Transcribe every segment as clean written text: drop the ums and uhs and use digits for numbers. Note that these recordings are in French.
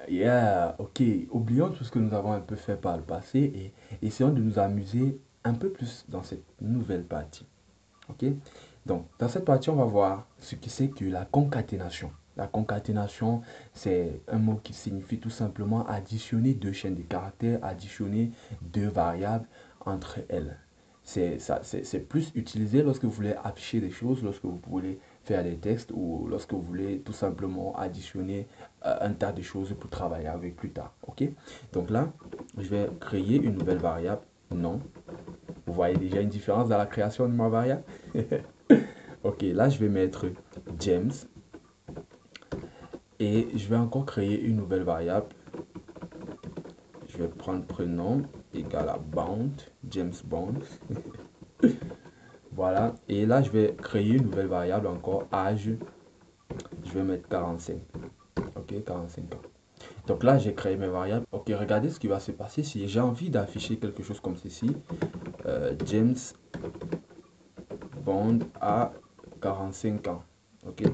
Yeah, ok. Oublions tout ce que nous avons un peu fait par le passé et essayons de nous amuser un peu plus dans cette nouvelle partie. Ok? Donc, dans cette partie, on va voir ce que c'est que la concaténation. La concaténation, c'est un mot qui signifie tout simplement additionner deux chaînes de caractères, additionner deux variables entre elles. C'est plus utilisé lorsque vous voulez afficher des choses, lorsque vous voulez faire des textes ou lorsque vous voulez tout simplement additionner un tas de choses pour travailler avec plus tard. Ok? Donc là, je vais créer une nouvelle variable, non. Vous voyez déjà une différence dans la création de ma variable? Ok, là je vais mettre James et je vais encore créer une nouvelle variable. Je vais prendre prénom égal à Bond, James Bond. Voilà, et là je vais créer une nouvelle variable encore, âge. Je vais mettre 45. Ok, 45 ans. Donc là j'ai créé mes variables. Ok, regardez ce qui va se passer si j'ai envie d'afficher quelque chose comme ceci. James Bond a 45 ans. Ok,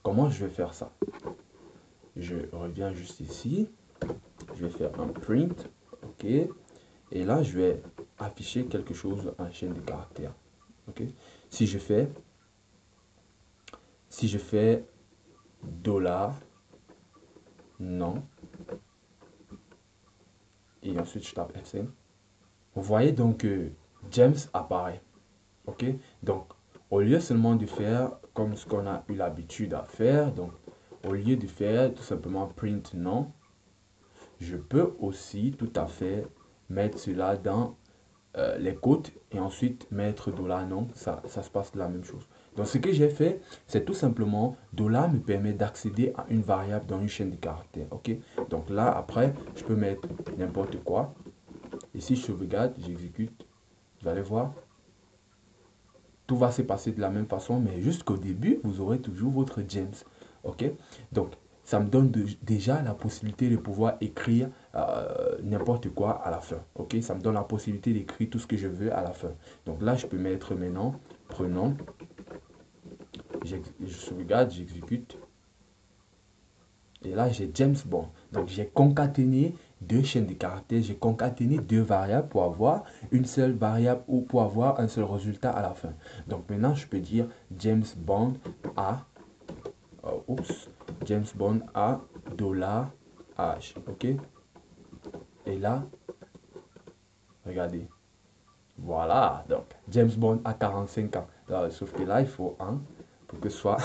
comment je vais faire ça? Je reviens juste ici. Je vais faire un print. Ok. Et là, je vais afficher quelque chose en chaîne de caractères. Ok. Si je fais, si je fais dollar, non, et ensuite je tape F5, vous voyez donc que James apparaît. Ok. Donc, au lieu seulement de faire comme ce qu'on a eu l'habitude à faire, donc au lieu de faire tout simplement print non, je peux aussi tout à fait mettre cela dans les côtes et ensuite mettre dollar non, ça se passe de la même chose. Donc ce que j'ai fait, c'est tout simplement dollar me permet d'accéder à une variable dans une chaîne de caractères. Ok, donc là après, je peux mettre n'importe quoi. Et si je sauvegarde, j'exécute, vous allez voir, tout va se passer de la même façon, mais jusqu'au début, vous aurez toujours votre James. Ok, donc ça me donne déjà la possibilité de pouvoir écrire n'importe quoi à la fin. Ok, ça me donne la possibilité d'écrire tout ce que je veux à la fin. Donc là, je peux mettre maintenant, prenons, je sauvegarde, j'exécute. Et là, j'ai James Bond. Donc j'ai concaténé deux chaînes de caractères, j'ai concaténé deux variables pour avoir une seule variable ou pour avoir un seul résultat à la fin. Donc maintenant, je peux dire James Bond a, oups, James Bond a dollar $H. Ok. Et là, regardez. Voilà. Donc, James Bond a 45 ans. Sauf que là, il faut un pour que ce soit,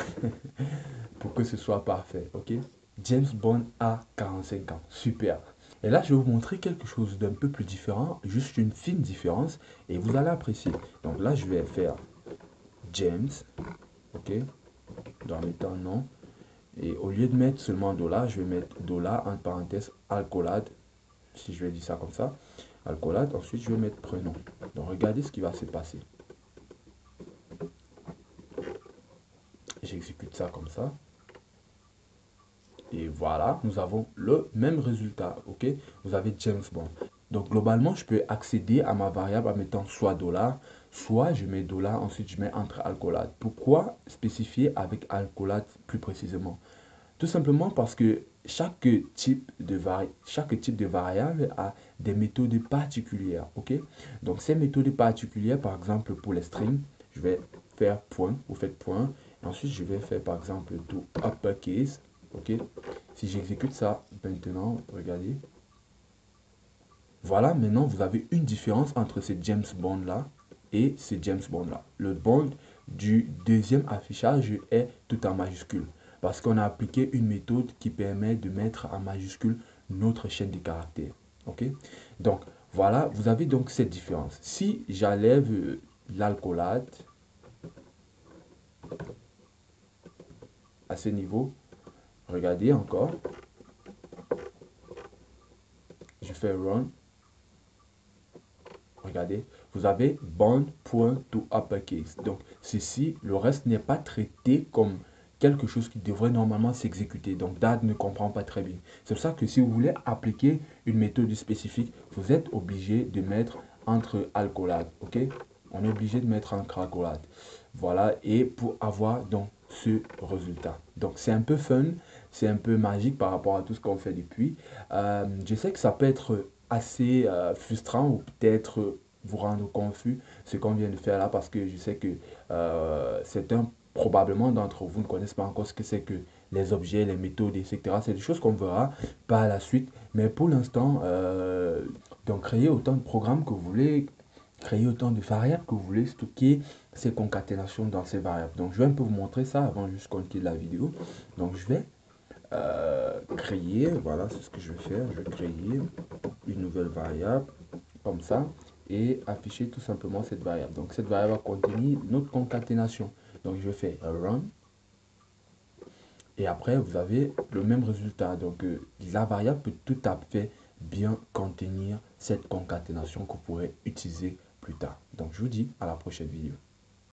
pour que ce soit parfait. Ok. James Bond a 45 ans. Super. Et là, je vais vous montrer quelque chose d'un peu plus différent. Juste une fine différence. Et vous allez apprécier. Donc là, je vais faire James. Ok. Dans les temps, non. Et au lieu de mettre seulement dollar, je vais mettre dollar entre parenthèses alcoolade. Si je vais dire ça comme ça. Alcoolade. Ensuite, je vais mettre prénom. Donc regardez ce qui va se passer. J'exécute ça comme ça. Et voilà, nous avons le même résultat. Ok, vous avez James Bond. Donc globalement, je peux accéder à ma variable en mettant soit dollar, soit je mets dollar, ensuite je mets entre alcoolade. Pourquoi spécifier avec alcoolade plus précisément? Tout simplement parce que chaque type de variable a des méthodes particulières. Ok, donc ces méthodes particulières, par exemple pour les strings, je vais faire point, vous faites point, et ensuite je vais faire par exemple tout uppercase. Ok, si j'exécute ça maintenant, regardez. Voilà, maintenant vous avez une différence entre ce James Bond là et ce James Bond là. Le bond du deuxième affichage est tout en majuscule parce qu'on a appliqué une méthode qui permet de mettre en majuscule notre chaîne de caractères. Ok, donc voilà, vous avez donc cette différence. Si j'enlève l'alcoolade à ce niveau, regardez encore, je fais run. Regardez, vous avez bond point to uppercase. Donc, ceci, le reste n'est pas traité comme quelque chose qui devrait normalement s'exécuter. Donc, Dad ne comprend pas très bien. C'est pour ça que si vous voulez appliquer une méthode spécifique, vous êtes obligé de mettre entre alcoolade. Ok? On est obligé de mettre entre alcoolade. Voilà, et pour avoir donc ce résultat. Donc, c'est un peu fun. c'est un peu magique par rapport à tout ce qu'on fait depuis. Je sais que ça peut être assez frustrant ou peut-être vous rendre confus ce qu'on vient de faire là parce que je sais que certains probablement d'entre vous ne connaissent pas encore ce que c'est que les objets, les méthodes, etc. C'est des choses qu'on verra par la suite. Mais pour l'instant, donc créez autant de programmes que vous voulez, créer autant de variables que vous voulez, stocker ces concaténations dans ces variables. Donc je vais un peu vous montrer ça avant juste qu'on quitte la vidéo. Donc je vais créer, voilà, c'est ce que je vais faire. Je vais créer une nouvelle variable comme ça et afficher tout simplement cette variable. Donc cette variable va contenir notre concaténation. Donc je vais faire run et après vous avez le même résultat. Donc la variable peut tout à fait bien contenir cette concaténation que vous pourrez utiliser plus tard. Donc je vous dis à la prochaine vidéo.